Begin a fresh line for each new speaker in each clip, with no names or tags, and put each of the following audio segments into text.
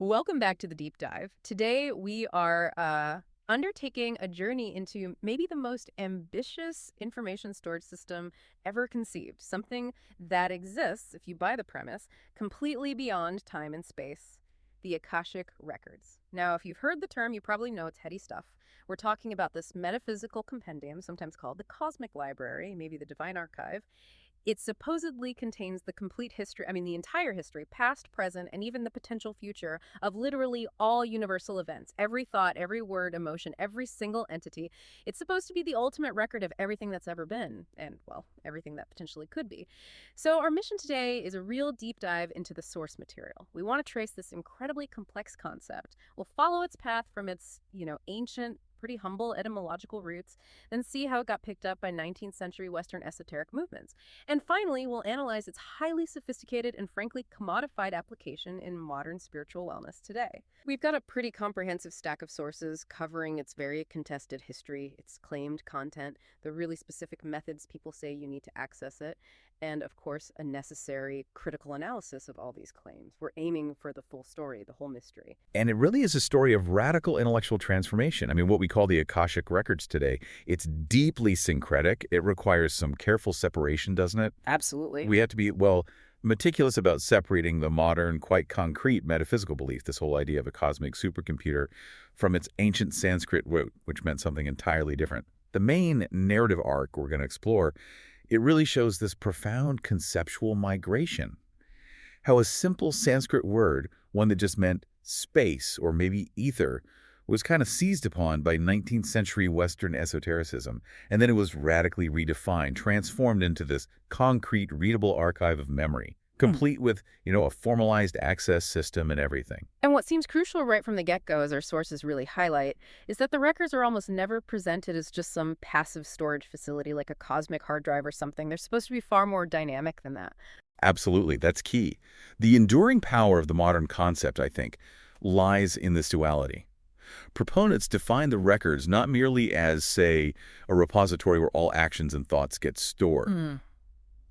Welcome back to the deep dive. Today we are undertaking a journey into maybe the most ambitious information storage system ever conceived, something that exists, if you buy the premise, completely beyond time and space, the Akashic Records. Now, if you've heard the term, you probably know it's heady stuff. We're talking about this metaphysical compendium, sometimes called the Cosmic Library, maybe the Divine Archive. It supposedly contains the complete history, the entire history, past, present, and even the potential future of literally all universal events. Every thought, every word, emotion, every single entity. It's supposed to be the ultimate record of everything that's ever been, and, well, everything that potentially could be. So our mission today is a real deep dive into the source material. We want to trace this incredibly complex concept. We'll follow its path from its, ancient, pretty humble etymological roots, then see how it got picked up by 19th century Western esoteric movements. And finally, we'll analyze its highly sophisticated and frankly commodified application in modern spiritual wellness today. We've got a pretty comprehensive stack of sources covering its very contested history, its claimed content, the really specific methods people say you need to access it, and of course, a necessary critical analysis of all these claims. We're aiming for the full story, the whole mystery.
And it really is a story of radical intellectual transformation. I mean, what we call the Akashic Records today, it's deeply syncretic. It requires some careful separation, doesn't it?
Absolutely.
We have to be, meticulous about separating the modern, quite concrete metaphysical belief, this whole idea of a cosmic supercomputer, from its ancient Sanskrit root, which meant something entirely different. The main narrative arc we're going to explore, it really shows this profound conceptual migration. How a simple Sanskrit word, one that just meant space or maybe ether, was kind of seized upon by 19th century Western esotericism, and then it was radically redefined, transformed into this concrete, readable archive of memory, complete with, a formalized access system and everything.
And what seems crucial right from the get-go, as our sources really highlight, is that the records are almost never presented as just some passive storage facility like a cosmic hard drive or something. They're supposed to be far more dynamic than that.
Absolutely, that's key. The enduring power of the modern concept, I think, lies in this duality. Proponents define the records not merely as, say, a repository where all actions and thoughts get stored,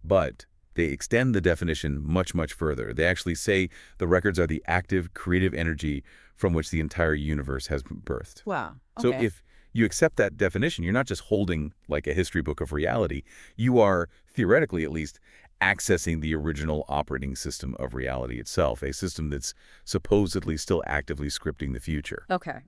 but they extend the definition much, much further. They actually say the records are the active, creative energy from which the entire universe has been birthed.
Wow.
So
Okay.
if you accept that definition, you're not just holding like a history book of reality. You are, theoretically at least, accessing the original operating system of reality itself, a system that's supposedly still actively scripting the future.
Okay.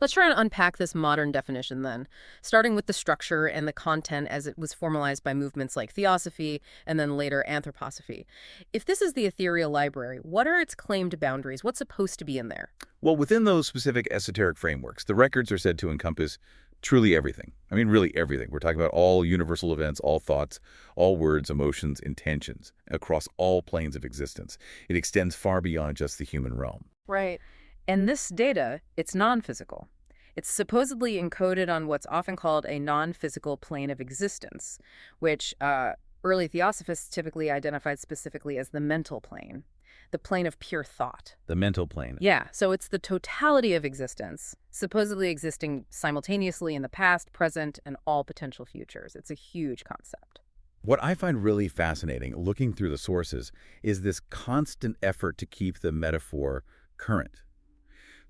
Let's try and unpack this modern definition then, starting with the structure and the content as it was formalized by movements like theosophy and then later anthroposophy. If this is the ethereal library, what are its claimed boundaries? What's supposed to be in there?
Well, within those specific esoteric frameworks, the records are said to encompass truly everything. I mean, really everything. We're talking about all universal events, all thoughts, all words, emotions, intentions, across all planes of existence. It extends far beyond just the human realm.
Right. And this data, it's non-physical. It's supposedly encoded on what's often called a non-physical plane of existence, which early theosophists typically identified specifically as the mental plane, the plane of pure thought.
The mental plane.
Yeah, so it's the totality of existence, supposedly existing simultaneously in the past, present, and all potential futures. It's a huge concept.
What I find really fascinating, looking through the sources, is this constant effort to keep the metaphor current.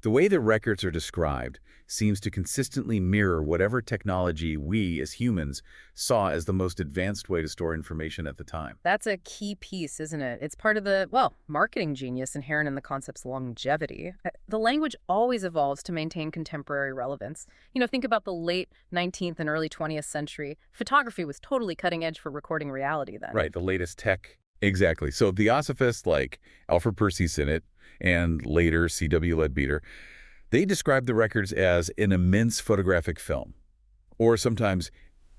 The way the records are described seems to consistently mirror whatever technology we, as humans, saw as the most advanced way to store information at the time.
That's a key piece, isn't it? It's part of the, well, marketing genius inherent in the concept's longevity. The language always evolves to maintain contemporary relevance. Think about the late 19th and early 20th century. Photography was totally cutting edge for recording reality then.
Right, the latest tech. Exactly. So theosophists like Alfred Percy Sinnett and later C.W. Leadbeater, they describe the records as an immense photographic film, or sometimes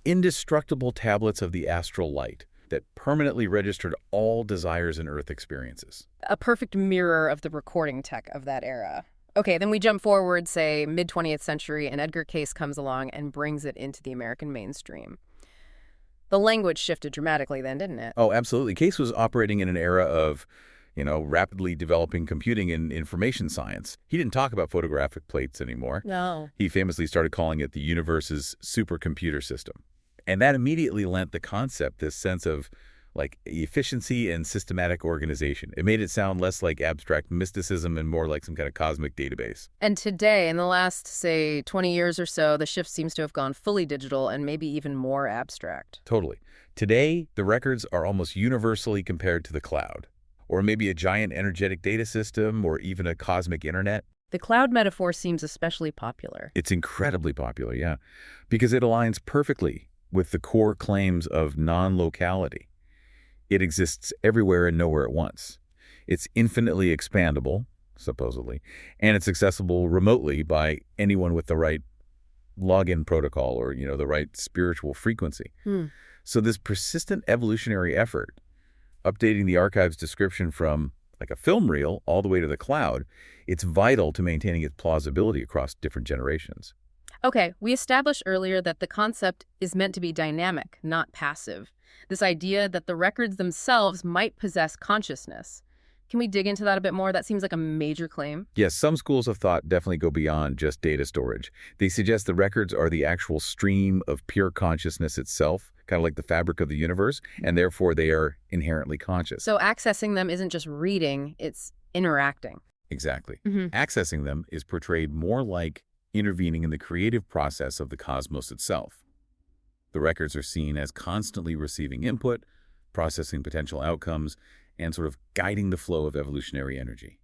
indestructible tablets of the astral light that permanently registered all desires and earth experiences.
A perfect mirror of the recording tech of that era. Okay, then we jump forward, say, mid-20th century, and Edgar Cayce comes along and brings it into the American mainstream. The language shifted dramatically then, didn't it?
Oh, absolutely. Cayce was operating in an era of rapidly developing computing and information science. He didn't talk about photographic plates anymore.
No.
He famously started calling it the universe's supercomputer system. And that immediately lent the concept this sense of like efficiency and systematic organization. It made it sound less like abstract mysticism and more like some kind of cosmic database.
And today, in the last, say, 20 years or so, the shift seems to have gone fully digital and maybe even more abstract.
Totally. Today, the records are almost universally compared to the cloud, or maybe a giant energetic data system, or even a cosmic internet.
The cloud metaphor seems especially popular.
It's incredibly popular, yeah, because it aligns perfectly with the core claims of non-locality. It exists everywhere and nowhere at once. It's infinitely expandable, supposedly, and it's accessible remotely by anyone with the right login protocol or, the right spiritual frequency. So this persistent evolutionary effort, updating the archive's description from like a film reel all the way to the cloud, it's vital to maintaining its plausibility across different generations.
Okay, we established earlier that the concept is meant to be dynamic, not passive. This idea that the records themselves might possess consciousness. Can we dig into that a bit more? That seems like a major claim.
Yes, some schools of thought definitely go beyond just data storage. They suggest the records are the actual stream of pure consciousness itself, kind of like the fabric of the universe, and therefore they are inherently conscious.
So accessing them isn't just reading, it's interacting.
Exactly. Accessing them is portrayed more like intervening in the creative process of the cosmos itself. The records are seen as constantly receiving input, processing potential outcomes, and sort of guiding the flow of evolutionary energy.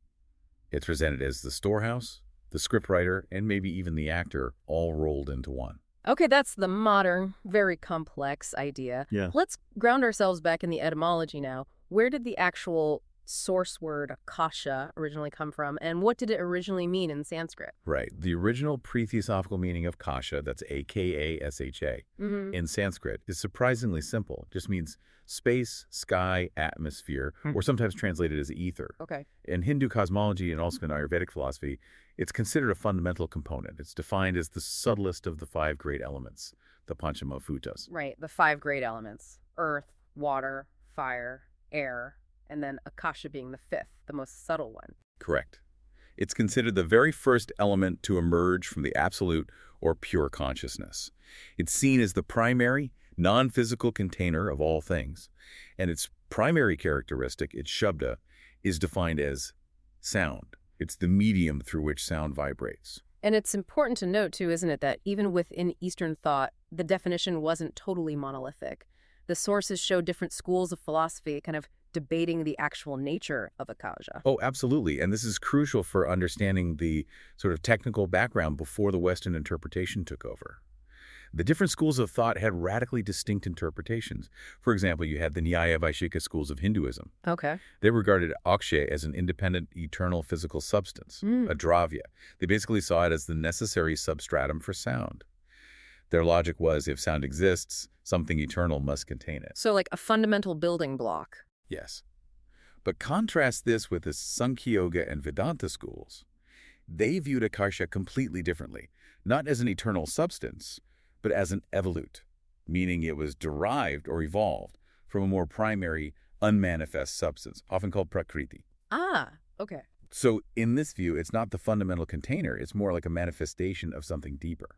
It's presented as the storehouse, the scriptwriter, and maybe even the actor all rolled into one.
Okay, that's the modern, very complex idea.
Yeah.
Let's ground ourselves back in the etymology now. Where did the actual source word Akasha originally come from, and what did it originally mean in Sanskrit?
Right. The original pre-theosophical meaning of Kasha, that's A-K-A-S-H-A, in Sanskrit is surprisingly simple. It just means space, sky, atmosphere, or sometimes translated as ether.
Okay.
In Hindu cosmology and also in Ayurvedic philosophy, it's considered a fundamental component. It's defined as the subtlest of the 5 great elements, the Panchamafutas.
Right, the 5 great elements. Earth, water, fire, air, and then Akasha being the 5th, the most subtle one.
Correct. It's considered the very first element to emerge from the absolute or pure consciousness. It's seen as the primary, non-physical container of all things, and its primary characteristic, its shabda, is defined as sound. It's the medium through which sound vibrates.
And it's important to note, too, isn't it, that even within Eastern thought, the definition wasn't totally monolithic. The sources show different schools of philosophy kind of debating the actual nature of Akasha.
Oh, absolutely. And this is crucial for understanding the sort of technical background before the Western interpretation took over. The different schools of thought had radically distinct interpretations. For example, you had the Nyaya Vaishika schools of Hinduism.
Okay.
They regarded Akshay as an independent, eternal physical substance, a dravya. They basically saw it as the necessary substratum for sound. Their logic was, if sound exists, something eternal must contain it.
So like a fundamental building block.
Yes. But contrast this with the Sankhya Yoga and Vedanta schools. They viewed Akasha completely differently, not as an eternal substance, but as an evolute, meaning it was derived or evolved from a more primary, unmanifest substance, often called prakriti.
Ah, okay.
So in this view, it's not the fundamental container, it's more like a manifestation of something deeper.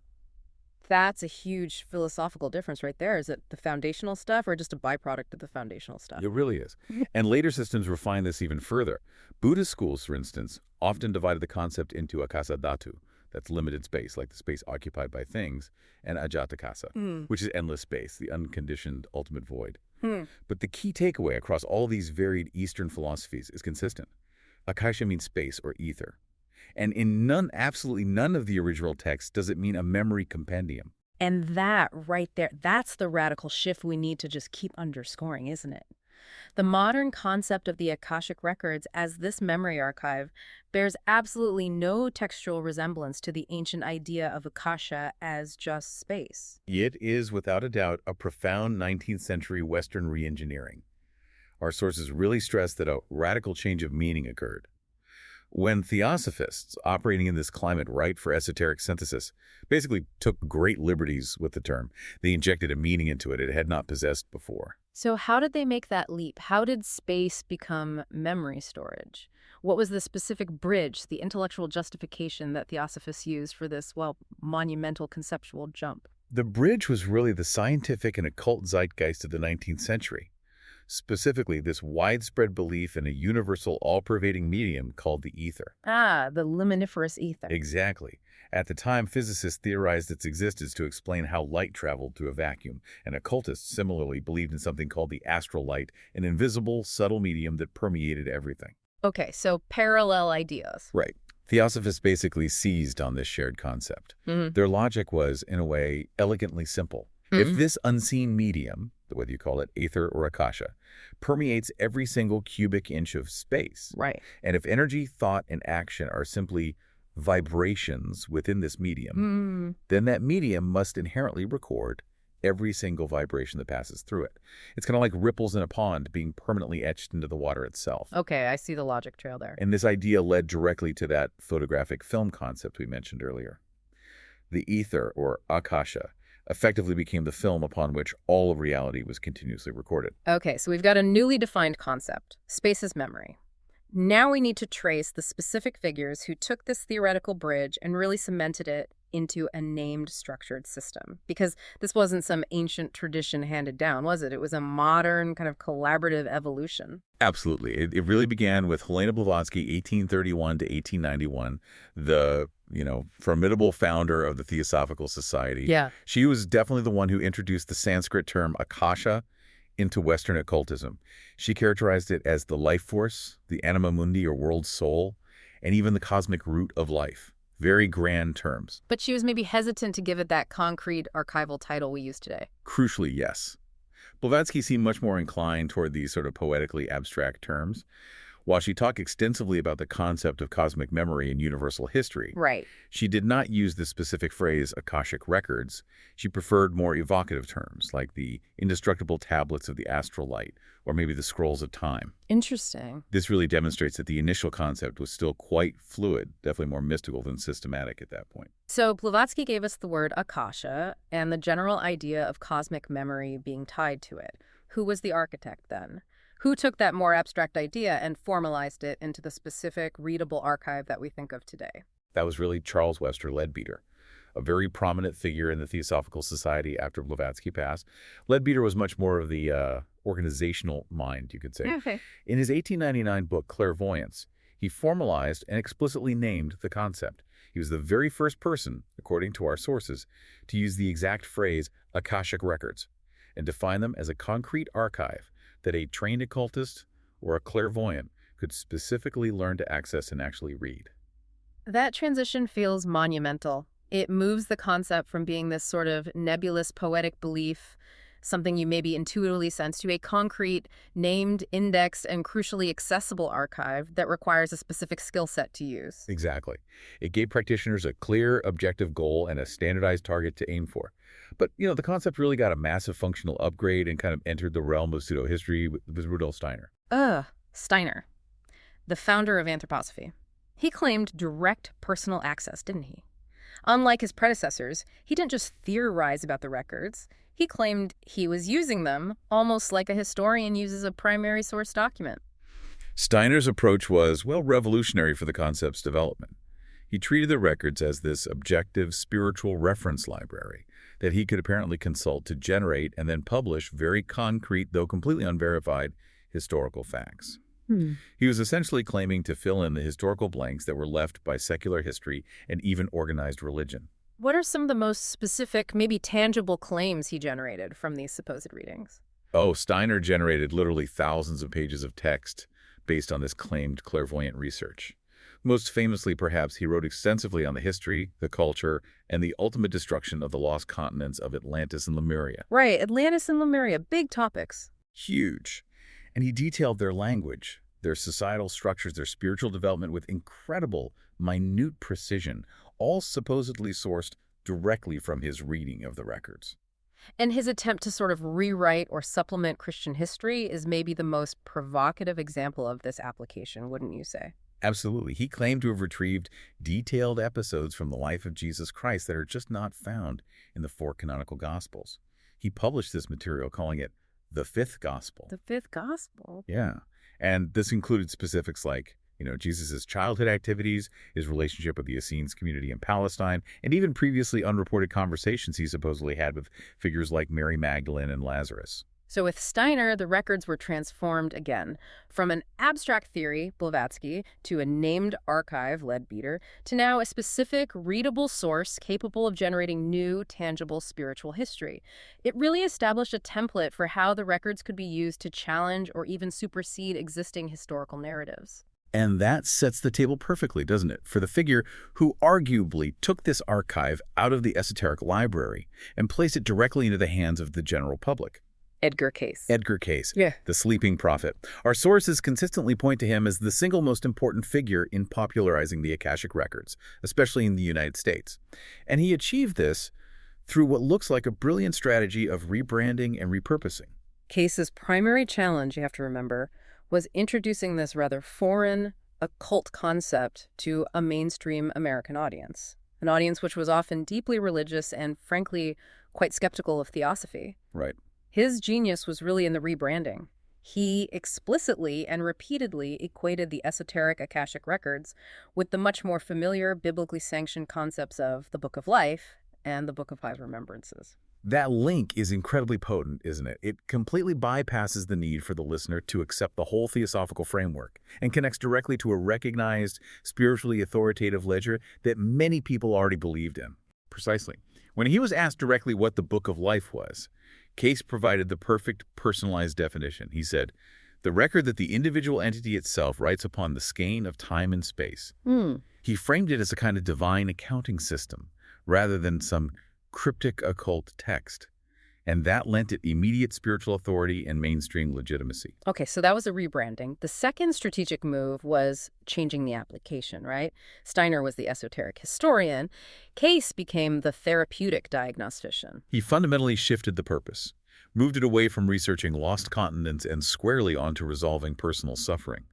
That's a huge philosophical difference right there. Is it the foundational stuff or just a byproduct of the foundational stuff?
It really is. And later systems refine this even further. Buddhist schools, for instance, often divided the concept into akasa dhatu, that's limited space, like the space occupied by things, and ajatakasa, which is endless space, the unconditioned ultimate void. But the key takeaway across all these varied Eastern philosophies is consistent. Akasha means space or ether. And in absolutely none of the original texts does it mean a memory compendium.
And that right there, that's the radical shift we need to just keep underscoring, isn't it? The modern concept of the Akashic Records as this memory archive bears absolutely no textual resemblance to the ancient idea of Akasha as just space.
It is, without a doubt, a profound 19th century Western re-engineering. Our sources really stress that a radical change of meaning occurred. When theosophists, operating in this climate ripe for esoteric synthesis, basically took great liberties with the term, they injected a meaning into it had not possessed before.
So how did they make that leap? How did space become memory storage? What was the specific bridge, the intellectual justification that theosophists used for this, well, monumental conceptual jump?
The bridge was really the scientific and occult zeitgeist of the 19th century. Specifically, this widespread belief in a universal, all-pervading medium called the ether.
Ah, the luminiferous ether.
Exactly. At the time, physicists theorized its existence to explain how light traveled through a vacuum, and occultists similarly believed in something called the astral light, an invisible, subtle medium that permeated everything.
Okay, so parallel ideas.
Right. Theosophists basically seized on this shared concept.
Mm-hmm.
Their logic was, in a way, elegantly simple. If this unseen medium, whether you call it ether or akasha, permeates every single cubic inch of space,
Right.
and if energy, thought, and action are simply vibrations within this medium, then that medium must inherently record every single vibration that passes through it. It's kind of like ripples in a pond being permanently etched into the water itself.
Okay, I see the logic trail there.
And this idea led directly to that photographic film concept we mentioned earlier. The ether, or akasha, effectively became the film upon which all of reality was continuously recorded.
Okay, so we've got a newly defined concept, space as memory. Now we need to trace the specific figures who took this theoretical bridge and really cemented it into a named structured system. Because this wasn't some ancient tradition handed down, was it? It was a modern kind of collaborative evolution.
Absolutely. It really began with Helena Blavatsky, 1831 to 1891, the, formidable founder of the Theosophical Society.
Yeah.
She was definitely the one who introduced the Sanskrit term Akasha into Western occultism. She characterized it as the life force, the anima mundi or world soul, and even the cosmic root of life. Very grand terms.
But she was maybe hesitant to give it that concrete archival title we use today.
Crucially, yes. Blavatsky seemed much more inclined toward these sort of poetically abstract terms. While she talked extensively about the concept of cosmic memory and universal history,
Right.
she did not use the specific phrase Akashic Records. She preferred more evocative terms like the indestructible tablets of the astral light or maybe the scrolls of time.
Interesting.
This really demonstrates that the initial concept was still quite fluid, definitely more mystical than systematic at that point.
So Blavatsky gave us the word akasha and the general idea of cosmic memory being tied to it. Who was the architect then? Who took that more abstract idea and formalized it into the specific readable archive that we think of today?
That was really Charles Webster Leadbeater, a very prominent figure in the Theosophical Society after Blavatsky passed. Leadbeater was much more of the organizational mind, you could say.
Okay.
In his 1899 book, Clairvoyance, he formalized and explicitly named the concept. He was the very first person, according to our sources, to use the exact phrase Akashic Records and define them as a concrete archive that a trained occultist or a clairvoyant could specifically learn to access and actually read.
That transition feels monumental. It moves the concept from being this sort of nebulous poetic belief, something you maybe intuitively sense, to a concrete, named, indexed, and crucially accessible archive that requires a specific skill set to use.
Exactly. It gave practitioners a clear, objective goal and a standardized target to aim for. But, the concept really got a massive functional upgrade and kind of entered the realm of pseudo-history with Rudolf Steiner.
Steiner, the founder of anthroposophy. He claimed direct personal access, didn't he? Unlike his predecessors, he didn't just theorize about the records. He claimed he was using them almost like a historian uses a primary source document.
Steiner's approach was, revolutionary for the concept's development. He treated the records as this objective spiritual reference library that he could apparently consult to generate and then publish very concrete, though completely unverified, historical facts. He was essentially claiming to fill in the historical blanks that were left by secular history and even organized religion.
What are some of the most specific, maybe tangible claims he generated from these supposed readings?
Steiner generated literally thousands of pages of text based on this claimed clairvoyant research. Most famously, perhaps, he wrote extensively on the history, the culture, and the ultimate destruction of the lost continents of Atlantis and Lemuria.
Right, Atlantis and Lemuria, big topics.
Huge. And he detailed their language, their societal structures, their spiritual development with incredible, minute precision, all supposedly sourced directly from his reading of the records.
And his attempt to sort of rewrite or supplement Christian history is maybe the most provocative example of this application, wouldn't you say?
Absolutely. He claimed to have retrieved detailed episodes from the life of Jesus Christ that are just not found in the four canonical Gospels. He published this material, calling it the Fifth Gospel.
The Fifth Gospel?
Yeah. And this included specifics like, Jesus' childhood activities, his relationship with the Essenes community in Palestine, and even previously unreported conversations he supposedly had with figures like Mary Magdalene and Lazarus.
So with Steiner, the records were transformed again from an abstract theory, Blavatsky, to a named archive, Leadbeater, to now a specific, readable source capable of generating new, tangible spiritual history. It really established a template for how the records could be used to challenge or even supersede existing historical narratives.
And that sets the table perfectly, doesn't it, for the figure who arguably took this archive out of the esoteric library and placed it directly into the hands of the general public.
Edgar Cayce.
Edgar Cayce,
Yeah.
the sleeping prophet. Our sources consistently point to him as the single most important figure in popularizing the Akashic Records, especially in the United States. And he achieved this through what looks like a brilliant strategy of rebranding and repurposing.
Cayce's primary challenge, you have to remember, was introducing this rather foreign, occult concept to a mainstream American audience, an audience which was often deeply religious and, frankly, quite skeptical of theosophy.
Right.
His genius was really in the rebranding. He explicitly and repeatedly equated the esoteric Akashic Records with the much more familiar biblically sanctioned concepts of the Book of Life and the Book of High Remembrances.
That link is incredibly potent, isn't it? It completely bypasses the need for the listener to accept the whole theosophical framework and connects directly to a recognized, spiritually authoritative ledger that many people already believed in. Precisely. When he was asked directly what the Book of Life was, Cayce provided the perfect personalized definition. He said, "The record that the individual entity itself writes upon the skein of time and space." He framed it as a kind of divine accounting system, rather than some cryptic occult text. And that lent it immediate spiritual authority and mainstream legitimacy.
Okay, so that was a rebranding. The second strategic move was changing the application, right? Steiner was the esoteric historian. Cayce became the therapeutic diagnostician.
He fundamentally shifted the purpose, moved it away from researching lost continents and squarely onto resolving personal suffering.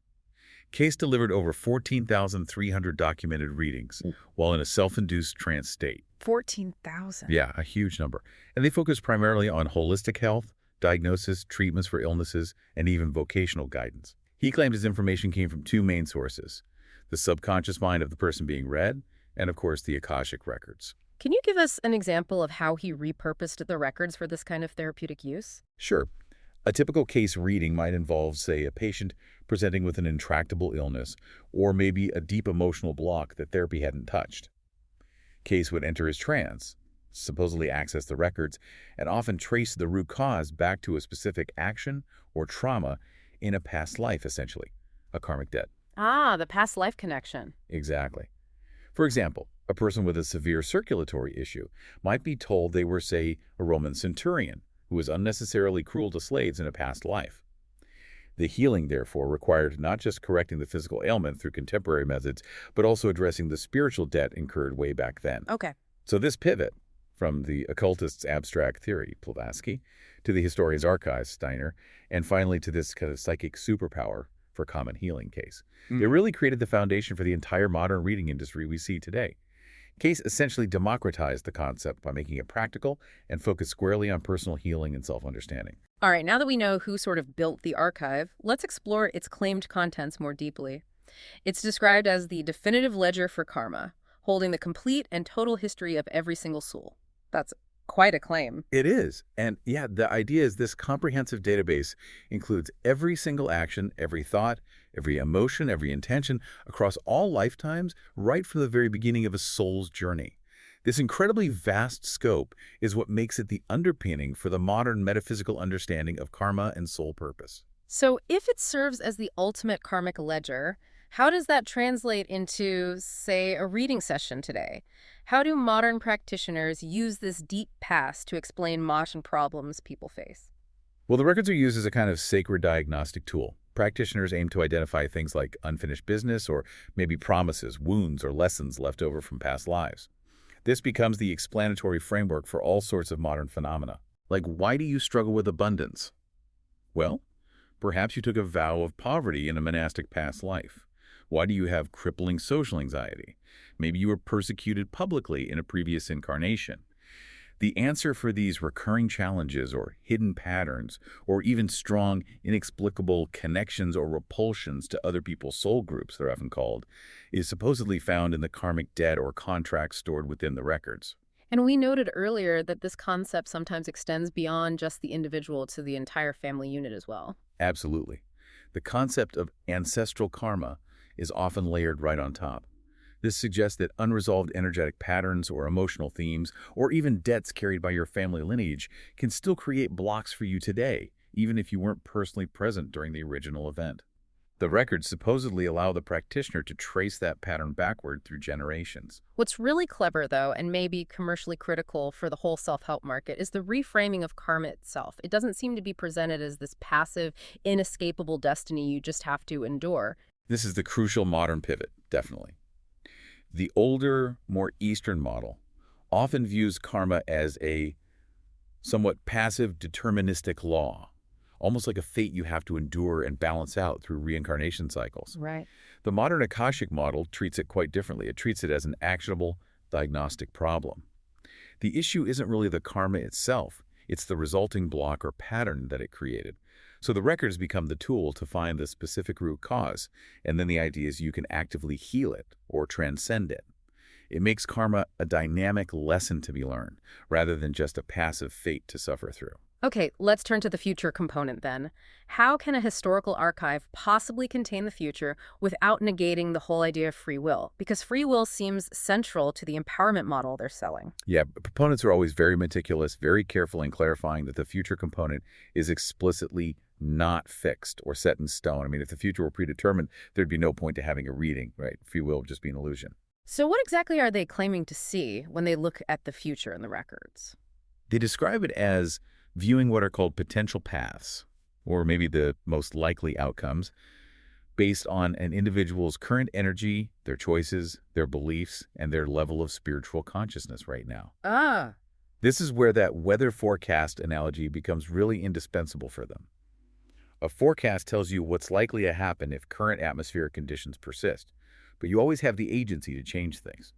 Cayce delivered over 14,300 documented readings while in a self-induced trance state.
14,000.
Yeah, a huge number. And they focused primarily on holistic health, diagnosis, treatments for illnesses, and even vocational guidance. He claimed his information came from two main sources: the subconscious mind of the person being read, and of course the Akashic Records.
Can you give us an example of how he repurposed the records for this kind of therapeutic use?
Sure. A typical case reading might involve, say, a patient presenting with an intractable illness, or maybe a deep emotional block that therapy hadn't touched. Cayce would enter his trance, supposedly access the records, and often trace the root cause back to a specific action or trauma in a past life, essentially, a karmic debt.
Ah, the past life connection.
Exactly. For example, a person with a severe circulatory issue might be told they were, say, a Roman centurion who was unnecessarily cruel to slaves in a past life. The healing, therefore, required not just correcting the physical ailment through contemporary methods, but also addressing the spiritual debt incurred way back then.
Okay.
So this pivot from the occultist's abstract theory, Blavatsky, to the historian's archive, Steiner, and finally to this kind of psychic superpower for common healing, Cayce. It really created the foundation for the entire modern reading industry we see today. Cayce essentially democratized the concept by making it practical and focused squarely on personal healing and self-understanding.
All right, now that we know who sort of built the archive, let's explore its claimed contents more deeply. It's described as the definitive ledger for karma, holding the complete and total history of every single soul. That's quite a claim.
It is. And yeah, the idea is this comprehensive database includes every single action, every thought, every emotion, every intention across all lifetimes, right from the very beginning of a soul's journey. This incredibly vast scope is what makes it the underpinning for the modern metaphysical understanding of karma and soul purpose.
So if it serves as the ultimate karmic ledger, how does that translate into, say, a reading session today? How do modern practitioners use this deep past to explain modern problems people face?
Well, the records are used as a kind of sacred diagnostic tool. Practitioners aim to identify things like unfinished business or maybe promises, wounds, or lessons left over from past lives. This becomes the explanatory framework for all sorts of modern phenomena. Like, why do you struggle with abundance? Well, perhaps you took a vow of poverty in a monastic past life. Why do you have crippling social anxiety? Maybe you were persecuted publicly in a previous incarnation. The answer for these recurring challenges or hidden patterns, or even strong, inexplicable connections or repulsions to other people's soul groups, they're often called, is supposedly found in the karmic debt or contracts stored within the records.
And we noted earlier that this concept sometimes extends beyond just the individual to the entire family unit as well.
Absolutely. The concept of ancestral karma is often layered right on top. This suggests that unresolved energetic patterns or emotional themes, or even debts carried by your family lineage, can still create blocks for you today, even if you weren't personally present during the original event. The records supposedly allow the practitioner to trace that pattern backward through generations.
What's really clever, though, and maybe commercially critical for the whole self-help market, is the reframing of karma itself. It doesn't seem to be presented as this passive, inescapable destiny you just have to endure.
This is the crucial modern pivot, definitely. The older, more Eastern model often views karma as a somewhat passive, deterministic law, almost like a fate you have to endure and balance out through reincarnation cycles.
Right.
The modern Akashic model treats it quite differently. It treats it as an actionable, diagnostic problem. The issue isn't really the karma itself, it's the resulting block or pattern that it created. So the records become the tool to find the specific root cause, and then the idea is you can actively heal it or transcend it. It makes karma a dynamic lesson to be learned, rather than just a passive fate to suffer through.
Okay, let's turn to the future component then. How can a historical archive possibly contain the future without negating the whole idea of free will? Because free will seems central to the empowerment model they're selling.
Yeah, proponents are always very meticulous, very careful in clarifying that the future component is explicitly not fixed or set in stone. I mean, if the future were predetermined, there'd be no point to having a reading, right? Free will would just be an illusion.
So what exactly are they claiming to see when they look at the future in the records?
They describe it as viewing what are called potential paths, or maybe the most likely outcomes, based on an individual's current energy, their choices, their beliefs, and their level of spiritual consciousness right now.
Ah,
This is where that weather forecast analogy becomes really indispensable for them. A forecast tells you what's likely to happen if current atmospheric conditions persist, but you always have the agency to change things.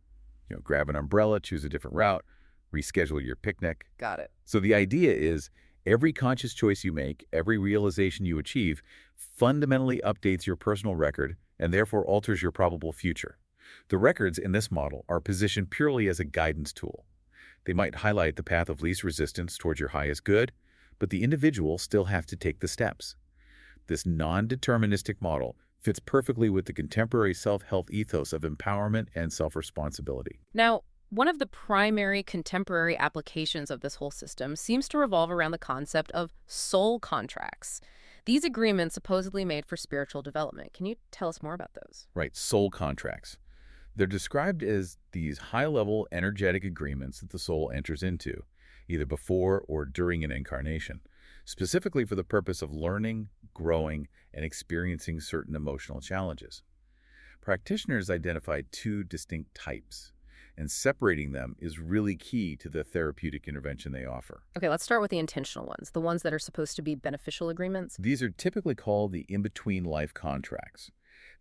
Grab an umbrella, choose a different route, reschedule your picnic.
got it.
So the idea is every conscious choice you make, every realization you achieve, fundamentally updates your personal record and therefore alters your probable future. The records in this model are positioned purely as a guidance tool. They might highlight the path of least resistance towards your highest good, but the individual still have to take the steps. This non-deterministic model fits perfectly with the contemporary self-help ethos of empowerment and self-responsibility.
Now, one of the primary contemporary applications of this whole system seems to revolve around the concept of soul contracts. These agreements supposedly made for spiritual development. Can you tell us more about those?
Right, soul contracts. They're described as these high-level energetic agreements that the soul enters into, either before or during an incarnation, specifically for the purpose of learning, growing, and experiencing certain emotional challenges. Practitioners identified two distinct types, and separating them is really key to the therapeutic intervention they offer.
Okay, let's start with the intentional ones, the ones that are supposed to be beneficial agreements.
These are typically called the in-between life contracts.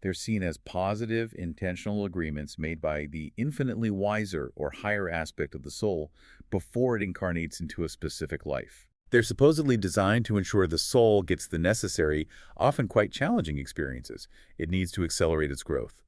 They're seen as positive, intentional agreements made by the infinitely wiser or higher aspect of the soul before it incarnates into a specific life. They're supposedly designed to ensure the soul gets the necessary, often quite challenging experiences it needs to accelerate its growth.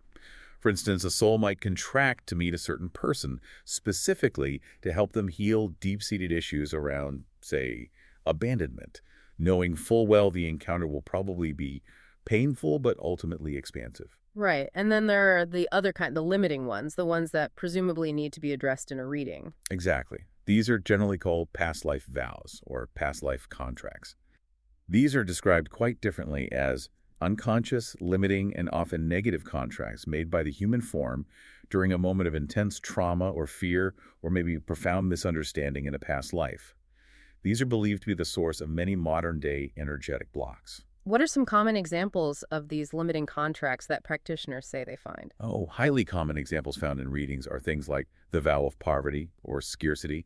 For instance, a soul might contract to meet a certain person, specifically to help them heal deep-seated issues around, say, abandonment, knowing full well the encounter will probably be painful but ultimately expansive.
Right, and then there are the other kind, the limiting ones, the ones that presumably need to be addressed in a reading.
Exactly. These are generally called past life vows or past life contracts. These are described quite differently as unconscious, limiting, and often negative contracts made by the human form during a moment of intense trauma or fear or maybe profound misunderstanding in a past life. These are believed to be the source of many modern-day energetic blocks.
What are some common examples of these limiting contracts that practitioners say they find?
Oh, highly common examples found in readings are things like the vow of poverty or scarcity.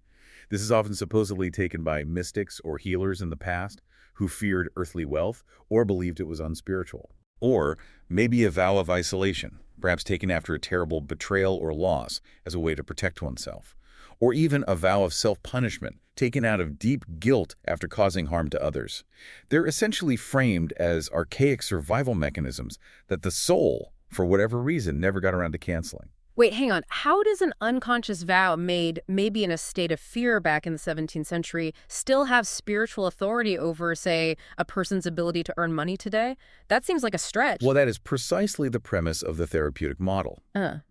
This is often supposedly taken by mystics or healers in the past who feared earthly wealth or believed it was unspiritual. Or maybe a vow of isolation, perhaps taken after a terrible betrayal or loss as a way to protect oneself. Or even a vow of self-punishment, taken out of deep guilt after causing harm to others. They're essentially framed as archaic survival mechanisms that the soul, for whatever reason, never got around to canceling.
Wait, hang on. How does an unconscious vow made maybe in a state of fear back in the 17th century still have spiritual authority over, say, a person's ability to earn money today? That seems like a stretch.
Well, that is precisely the premise of the therapeutic model.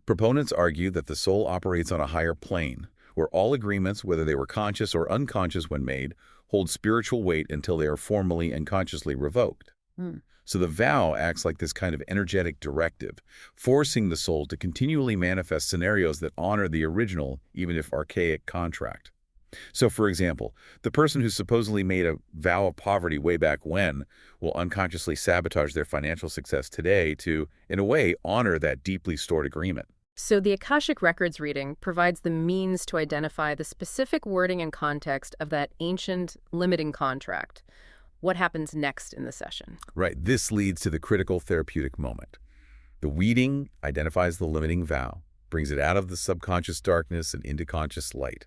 Proponents argue that the soul operates on a higher plane, where all agreements, whether they were conscious or unconscious when made, hold spiritual weight until they are formally and consciously revoked.
Hmm.
So the vow acts like this kind of energetic directive, forcing the soul to continually manifest scenarios that honor the original, even if archaic, contract. So, for example, the person who supposedly made a vow of poverty way back when will unconsciously sabotage their financial success today to, in a way, honor that deeply stored agreement.
So the Akashic Records reading provides the means to identify the specific wording and context of that ancient limiting contract. What happens next in the session?
Right, this leads to the critical therapeutic moment. The weeding identifies the limiting vow, brings it out of the subconscious darkness and into conscious light.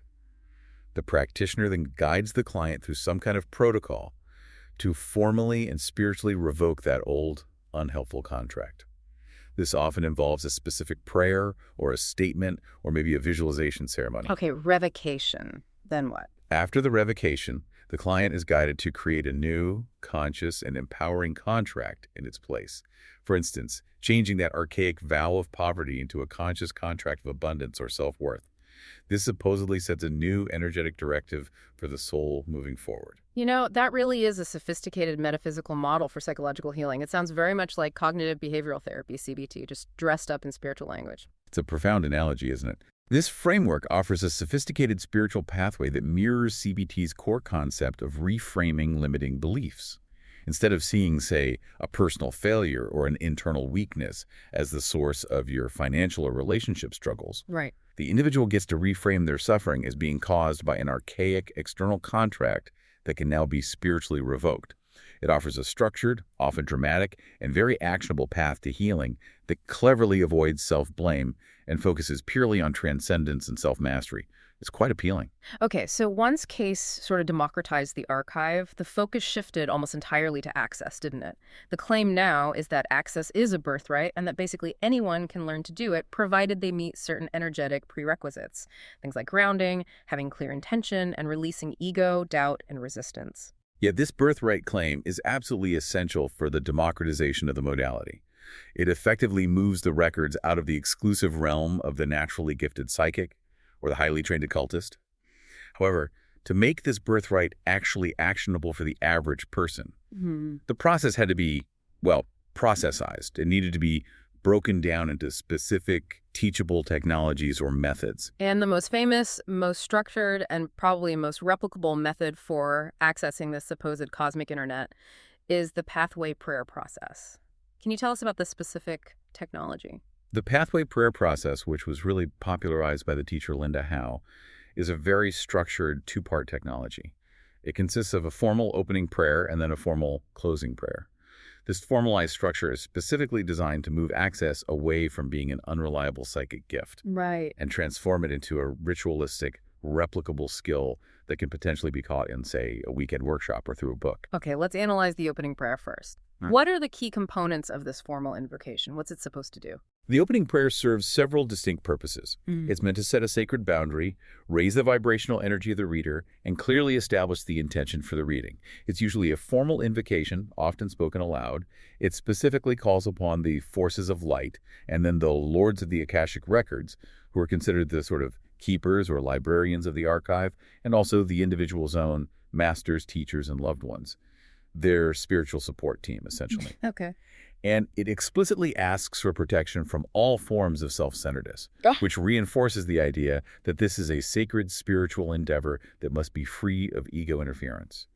The practitioner then guides the client through some kind of protocol to formally and spiritually revoke that old, unhelpful contract. This often involves a specific prayer or a statement or maybe a visualization ceremony.
Okay, revocation. Then what?
After the revocation, the client is guided to create a new, conscious, and empowering contract in its place. For instance, changing that archaic vow of poverty into a conscious contract of abundance or self-worth. This supposedly sets a new energetic directive for the soul moving forward.
You know, that really is a sophisticated metaphysical model for psychological healing. It sounds very much like cognitive behavioral therapy, CBT, just dressed up in spiritual language.
It's a profound analogy, isn't it? This framework offers a sophisticated spiritual pathway that mirrors CBT's core concept of reframing limiting beliefs. Instead of seeing, say, a personal failure or an internal weakness as the source of your financial or relationship struggles,
Right.
the individual gets to reframe their suffering as being caused by an archaic external contract that can now be spiritually revoked. It offers a structured, often dramatic, and very actionable path to healing that cleverly avoids self-blame and focuses purely on transcendence and self-mastery. It's quite appealing.
Okay, so once Case sort of democratized the archive, the focus shifted almost entirely to access, didn't it? The claim now is that access is a birthright and that basically anyone can learn to do it, provided they meet certain energetic prerequisites. Things like grounding, having clear intention, and releasing ego, doubt, and resistance.
Yet this birthright claim is absolutely essential for the democratization of the modality. It effectively moves the records out of the exclusive realm of the naturally gifted psychic or the highly trained occultist. However, to make this birthright actually actionable for the average person, the process had to be, well, processized. It needed to be broken down into specific teachable technologies or methods.
And the most famous, most structured, and probably most replicable method for accessing this supposed cosmic internet is the pathway prayer process. Can you tell us about this specific technology?
The pathway prayer process, which was really popularized by the teacher Linda Howe, is a very structured two-part technology. It consists of a formal opening prayer and then a formal closing prayer. This formalized structure is specifically designed to move access away from being an unreliable psychic gift
Right.
and transform it into a ritualistic, replicable skill that can potentially be caught in, say, a weekend workshop or through a book.
Okay, let's analyze the opening prayer first.
Right.
What are the key components of this formal invocation? What's it supposed to do?
The opening prayer serves several distinct purposes. It's meant to set a sacred boundary, raise the vibrational energy of the reader, and clearly establish the intention for the reading. It's usually a formal invocation, often spoken aloud. It specifically calls upon the forces of light, and then the lords of the Akashic Records, who are considered the sort of keepers or librarians of the archive, and also the individual's own masters, teachers, and loved ones. Their spiritual support team, essentially.
Okay.
And it explicitly asks for protection from all forms of self-centeredness, which reinforces the idea that this is a sacred spiritual endeavor that must be free of ego interference.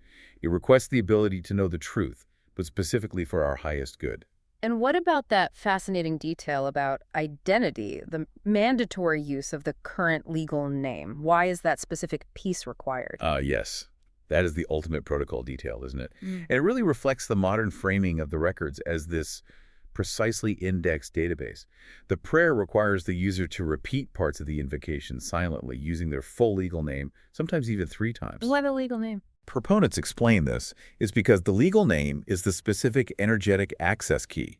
It requests the ability to know the truth, but specifically for our highest good.
And what about that fascinating detail about identity, the mandatory use of the current legal name? Why is that specific piece required?
Yes. That is the ultimate protocol detail, isn't it? And it really reflects the modern framing of the records as this precisely indexed database. The prayer requires the user to repeat parts of the invocation silently, using their full legal name, sometimes even 3 times.
Why the legal name?
Proponents explain this is because the legal name is the specific energetic access key.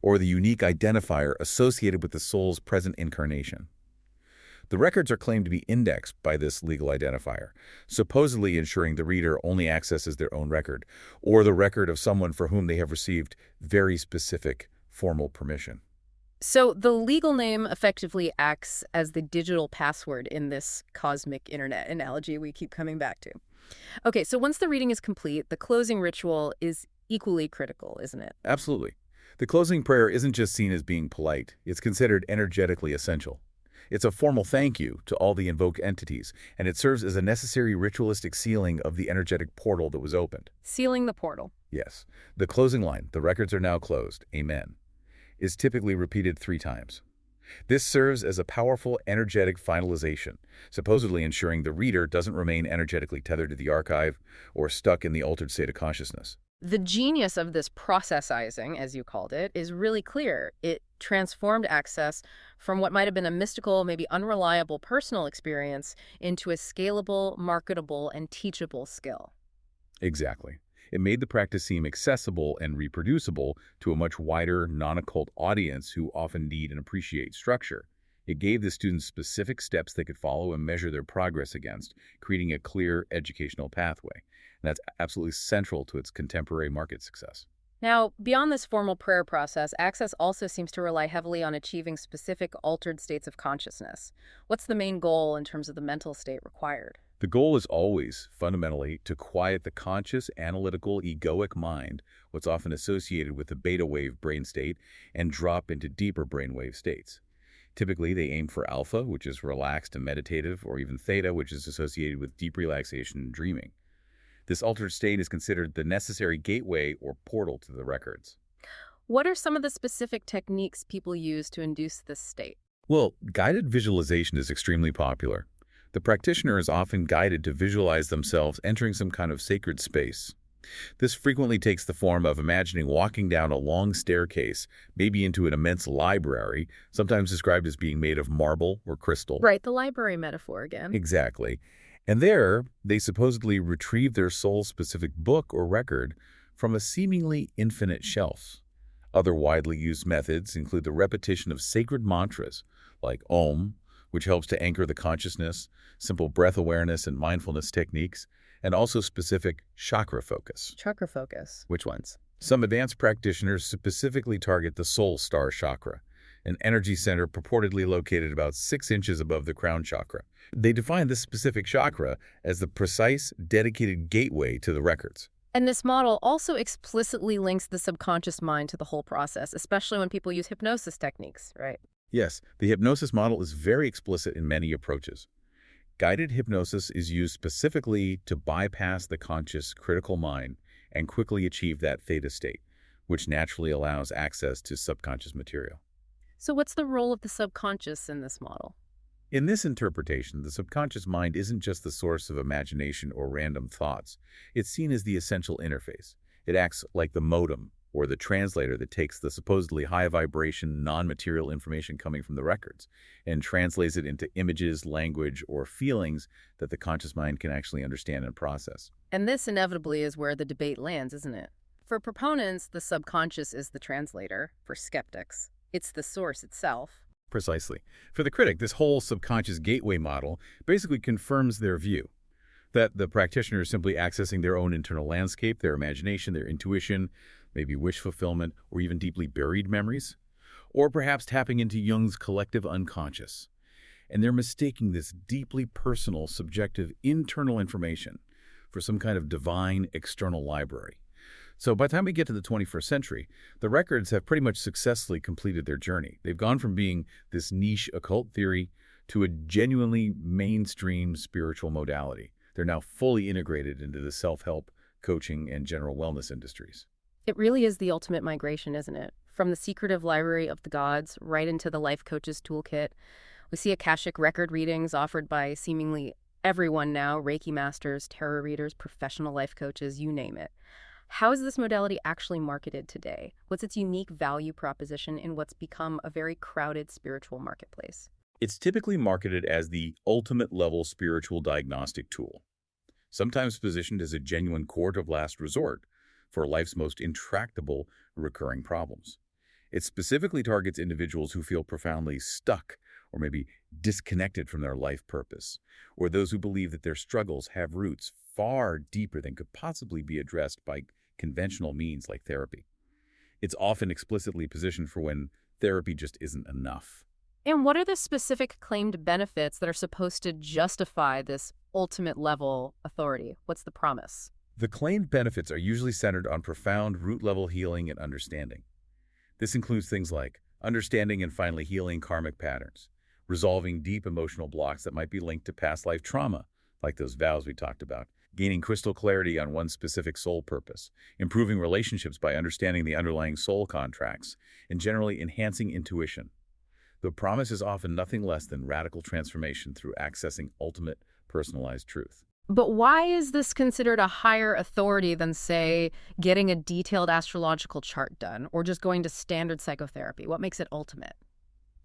or the unique identifier associated with the soul's present incarnation. The records are claimed to be indexed by this legal identifier, supposedly ensuring the reader only accesses their own record, or the record of someone for whom they have received very specific formal permission.
So the legal name effectively acts as the digital password in this cosmic internet analogy we keep coming back to. Okay, so once the reading is complete, the closing ritual is equally critical, isn't it?
Absolutely. The closing prayer isn't just seen as being polite, it's considered energetically essential. It's a formal thank you to all the invoked entities, and it serves as a necessary ritualistic sealing of the energetic portal that was opened.
Sealing the portal.
Yes, the closing line, "The records are now closed, amen," is typically repeated 3 times. This serves as a powerful energetic finalization, supposedly ensuring the reader doesn't remain energetically tethered to the archive or stuck in the altered state of consciousness.
The genius of this processizing, as you called it, is really clear. It transformed access from what might have been a mystical, maybe unreliable personal experience into a scalable, marketable, and teachable skill.
Exactly. It made the practice seem accessible and reproducible to a much wider, non-occult audience who often need and appreciate structure. It gave the students specific steps they could follow and measure their progress against, creating a clear educational pathway. And that's absolutely central to its contemporary market success.
Now, beyond this formal prayer process, access also seems to rely heavily on achieving specific altered states of consciousness. What's the main goal in terms of the mental state required?
The goal is always, fundamentally, to quiet the conscious, analytical, egoic mind, what's often associated with the beta wave brain state, and drop into deeper brainwave states. Typically, they aim for alpha, which is relaxed and meditative, or even theta, which is associated with deep relaxation and dreaming. This altered state is considered the necessary gateway or portal to the records.
What are some of the specific techniques people use to induce this state?
Well, guided visualization is extremely popular. The practitioner is often guided to visualize themselves entering some kind of sacred space. This frequently takes the form of imagining walking down a long staircase, maybe into an immense library, sometimes described as being made of marble or crystal.
Right, the library metaphor again.
Exactly. And there, they supposedly retrieve their soul-specific book or record from a seemingly infinite shelf. Other widely used methods include the repetition of sacred mantras, like Om, which helps to anchor the consciousness, simple breath awareness and mindfulness techniques, and also specific chakra focus.
Chakra focus. Which ones?
Some advanced practitioners specifically target the soul star chakra, an energy center purportedly located about 6 inches above the crown chakra. They define this specific chakra as the precise, dedicated gateway to the records.
And this model also explicitly links the subconscious mind to the whole process, especially when people use hypnosis techniques, right?
Yes, the hypnosis model is very explicit in many approaches. Guided hypnosis is used specifically to bypass the conscious critical mind and quickly achieve that theta state, which naturally allows access to subconscious material.
So what's the role of the subconscious in this model?
In this interpretation, the subconscious mind isn't just the source of imagination or random thoughts. It's seen as the essential interface. It acts like the modem or the translator that takes the supposedly high-vibration, non-material information coming from the records and translates it into images, language, or feelings that the conscious mind can actually understand and process.
And this inevitably is where the debate lands, isn't it? For proponents, the subconscious is the translator. For skeptics, it's the source itself.
Precisely. For the critic, this whole subconscious gateway model basically confirms their view that the practitioner is simply accessing their own internal landscape, their imagination, their intuition, maybe wish fulfillment, or even deeply buried memories, or perhaps tapping into Jung's collective unconscious. And they're mistaking this deeply personal, subjective, internal information for some kind of divine external library. So by the time we get to the 21st century, the records have pretty much successfully completed their journey. They've gone from being this niche occult theory to a genuinely mainstream spiritual modality. They're now fully integrated into the self-help, coaching, and general wellness industries.
It really is the ultimate migration, isn't it? From the secretive library of the gods right into the life coach's toolkit. We see Akashic record readings offered by seemingly everyone now, Reiki masters, tarot readers, professional life coaches, you name it. How is this modality actually marketed today? What's its unique value proposition in what's become a very crowded spiritual marketplace?
It's typically marketed as the ultimate level spiritual diagnostic tool, sometimes positioned as a genuine court of last resort for life's most intractable recurring problems. It specifically targets individuals who feel profoundly stuck or maybe disconnected from their life purpose, or those who believe that their struggles have roots far deeper than could possibly be addressed by conventional means like therapy. It's often explicitly positioned for when therapy just isn't enough.
And what are the specific claimed benefits that are supposed to justify this ultimate level authority? What's the promise?
The claimed benefits are usually centered on profound root-level healing and understanding. This includes things like understanding and finally healing karmic patterns, resolving deep emotional blocks that might be linked to past life trauma, like those vows we talked about, gaining crystal clarity on one specific soul purpose, improving relationships by understanding the underlying soul contracts, and generally enhancing intuition. The promise is often nothing less than radical transformation through accessing ultimate personalized truth.
But why is this considered a higher authority than, say, getting a detailed astrological chart done or just going to standard psychotherapy? What makes it ultimate?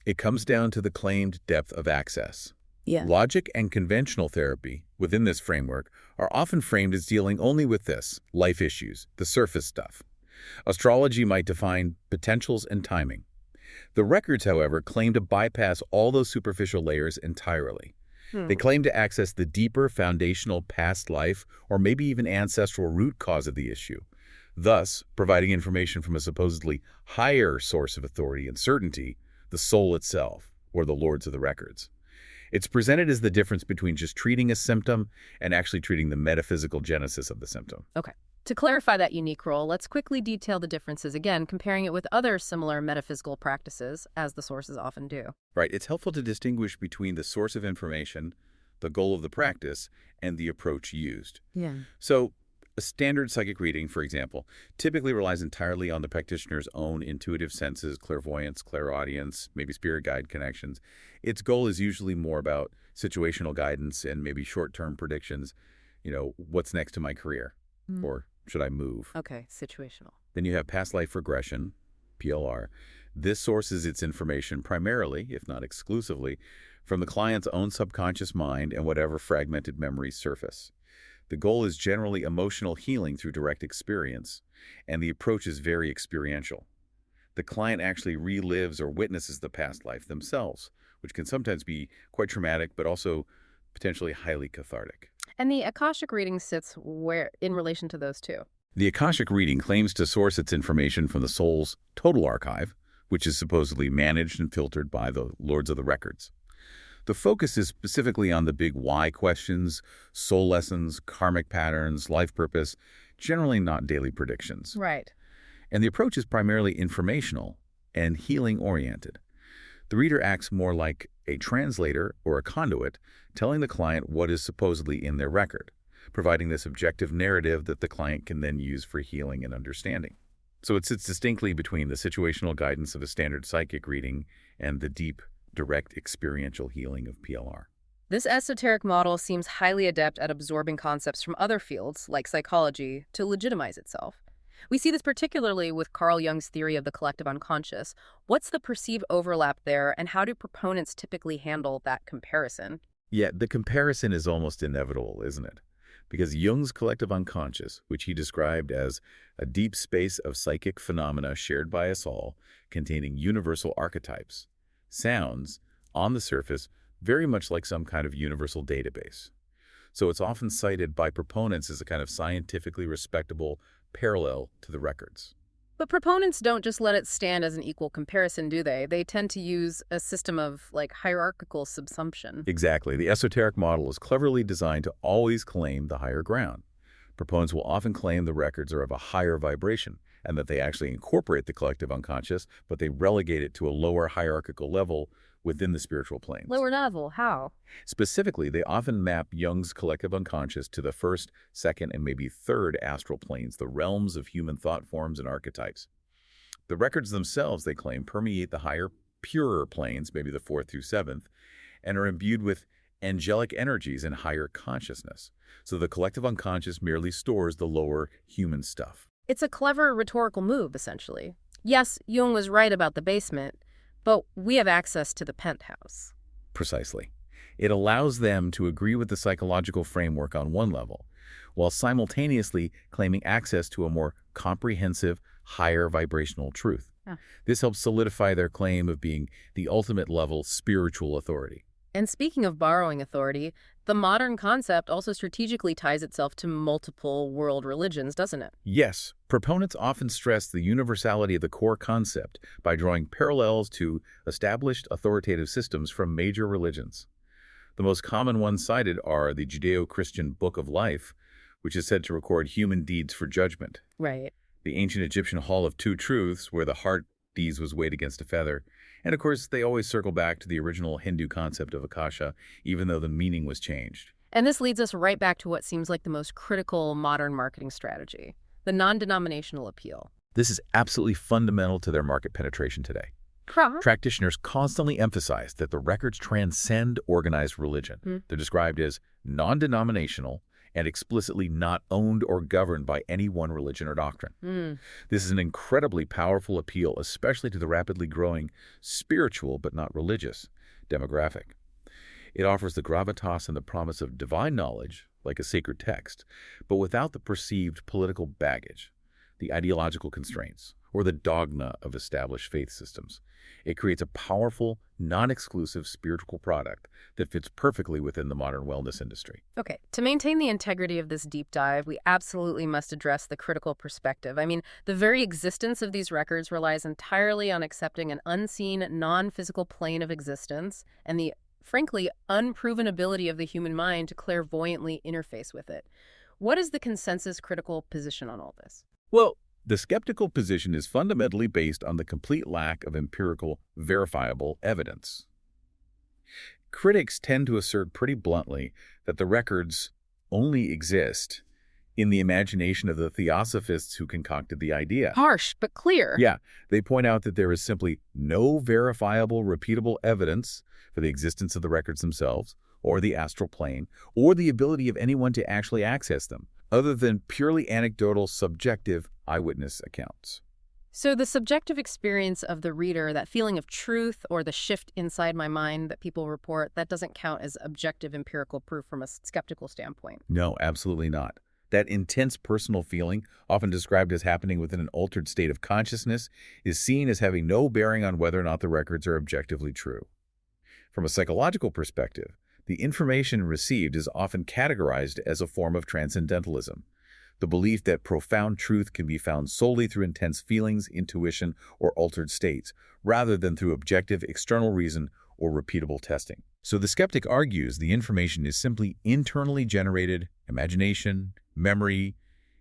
It comes down to the claimed depth of access.
Yeah.
Logic and conventional therapy, within this framework, are often framed as dealing only with this, life issues, the surface stuff. Astrology might define potentials and timing. The records, however, claim to bypass all those superficial layers entirely. They claim to access the deeper foundational past life or maybe even ancestral root cause of the issue, thus providing information from a supposedly higher source of authority and certainty, the soul itself, or the lords of the records. It's presented as the difference between just treating a symptom and actually treating the metaphysical genesis of the symptom.
Okay. To clarify that unique role, let's quickly detail the differences again, comparing it with other similar metaphysical practices, as the sources often do.
Right, it's helpful to distinguish between the source of information, the goal of the practice, and the approach used.
Yeah.
So, a standard psychic reading, for example, typically relies entirely on the practitioner's own intuitive senses, clairvoyance, clairaudience, maybe spirit guide connections. Its goal is usually more about situational guidance and maybe short-term predictions. What's next to my career? Or should I move?
Okay, situational.
Then you have past life regression, PLR. This sources its information primarily, if not exclusively, from the client's own subconscious mind and whatever fragmented memories surface. The goal is generally emotional healing through direct experience, and the approach is very experiential. The client actually relives or witnesses the past life themselves, which can sometimes be quite traumatic, but also potentially highly cathartic.
And the Akashic reading sits where in relation to those two?
The Akashic reading claims to source its information from the soul's total archive, which is supposedly managed and filtered by the lords of the records. The focus is specifically on the big why questions, soul lessons, karmic patterns, life purpose, generally not daily predictions.
Right.
And the approach is primarily informational and healing-oriented. The reader acts more like a translator or a conduit, telling the client what is supposedly in their record, providing this objective narrative that the client can then use for healing and understanding. So it sits distinctly between the situational guidance of a standard psychic reading and the deep, direct experiential healing of PLR.
This esoteric model seems highly adept at absorbing concepts from other fields, like psychology, to legitimize itself. We see this particularly with Carl Jung's theory of the collective unconscious. What's the perceived overlap there, and how do proponents typically handle that comparison?
Yeah, the comparison is almost inevitable, isn't it? Because Jung's collective unconscious, which he described as a deep space of psychic phenomena shared by us all, containing universal archetypes, sounds, on the surface, very much like some kind of universal database. So it's often cited by proponents as a kind of scientifically respectable parallel to the records.
But proponents don't just let it stand as an equal comparison, do they? They tend to use a system of, hierarchical subsumption.
Exactly. The esoteric model is cleverly designed to always claim the higher ground. Proponents will often claim the records are of a higher vibration and that they actually incorporate the collective unconscious, but they relegate it to a lower hierarchical level within the spiritual planes.
Lower level, how?
Specifically, they often map Jung's collective unconscious to the first, second, and maybe third astral planes, the realms of human thought forms and archetypes. The records themselves, they claim, permeate the higher, purer planes, maybe the fourth through seventh, and are imbued with angelic energies and higher consciousness. So the collective unconscious merely stores the lower human stuff.
It's a clever rhetorical move, essentially. Yes, Jung was right about the basement, but we have access to the penthouse.
Precisely. It allows them to agree with the psychological framework on one level, while simultaneously claiming access to a more comprehensive, higher vibrational truth.
Yeah.
This helps solidify their claim of being the ultimate level spiritual authority.
And speaking of borrowing authority, the modern concept also strategically ties itself to multiple world religions, doesn't it?
Yes, proponents often stress the universality of the core concept by drawing parallels to established authoritative systems from major religions. The most common ones cited are the Judeo-Christian Book of Life, which is said to record human deeds for judgment,
Right.
the ancient Egyptian Hall of Two Truths, where the heart deeds was weighed against a feather, and of course they always circle back to the original Hindu concept of Akasha, even though the meaning was changed.
And this leads us right back to what seems like the most critical modern marketing strategy, the non-denominational appeal.
This is absolutely fundamental to their market penetration today.
Huh?
Practitioners constantly emphasize that the records transcend organized religion.
Hmm.
They're described as non-denominational and explicitly not owned or governed by any one religion or doctrine.
Mm.
This is an incredibly powerful appeal, especially to the rapidly growing spiritual but not religious demographic. It offers the gravitas and the promise of divine knowledge, like a sacred text, but without the perceived political baggage, the ideological constraints, or the dogma of established faith systems. It creates a powerful, non-exclusive spiritual product that fits perfectly within the modern wellness industry.
Okay, to maintain the integrity of this deep dive, we absolutely must address the critical perspective. I mean, the very existence of these records relies entirely on accepting an unseen, non-physical plane of existence and the, frankly, unproven ability of the human mind to clairvoyantly interface with it. What is the consensus critical position on all this?
Well, the skeptical position is fundamentally based on the complete lack of empirical, verifiable evidence. Critics tend to assert pretty bluntly that the records only exist in the imagination of the theosophists who concocted the idea.
Harsh, but clear.
Yeah, they point out that there is simply no verifiable, repeatable evidence for the existence of the records themselves, or the astral plane, or the ability of anyone to actually access them, other than purely anecdotal, subjective eyewitness accounts.
So the subjective experience of the reader, that feeling of truth or the shift inside my mind that people report, that doesn't count as objective empirical proof from a skeptical standpoint.
No, absolutely not. That intense personal feeling, often described as happening within an altered state of consciousness, is seen as having no bearing on whether or not the records are objectively true. From a psychological perspective, the information received is often categorized as a form of transcendentalism, the belief that profound truth can be found solely through intense feelings, intuition, or altered states, rather than through objective external reason or repeatable testing. So the skeptic argues the information is simply internally generated imagination, memory,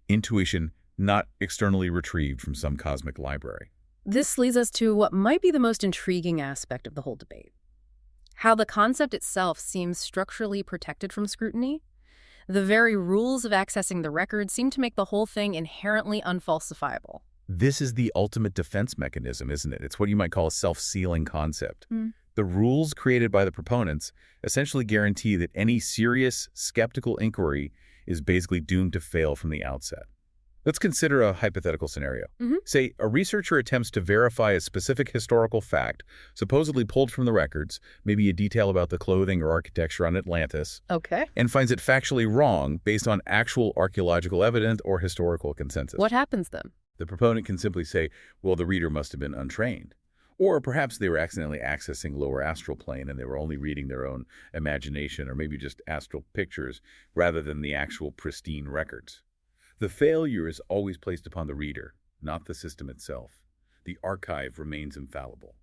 intuition, not externally retrieved from some cosmic library.
This leads us to what might be the most intriguing aspect of the whole debate: how the concept itself seems structurally protected from scrutiny. The very rules of accessing the record seem to make the whole thing inherently unfalsifiable.
This is the ultimate defense mechanism, isn't it? It's what you might call a self-sealing concept.
Hmm.
The rules created by the proponents essentially guarantee that any serious, skeptical inquiry is basically doomed to fail from the outset. Let's consider a hypothetical scenario. Say, a researcher attempts to verify a specific historical fact, supposedly pulled from the records, maybe a detail about the clothing or architecture on Atlantis,
Okay.
and finds it factually wrong based on actual archaeological evidence or historical consensus.
What happens then?
The proponent can simply say, well, the reader must have been untrained. Or perhaps they were accidentally accessing lower astral plane and they were only reading their own imagination, or maybe just astral pictures rather than the actual pristine records. The failure is always placed upon the reader, not the system itself. The archive remains infallible.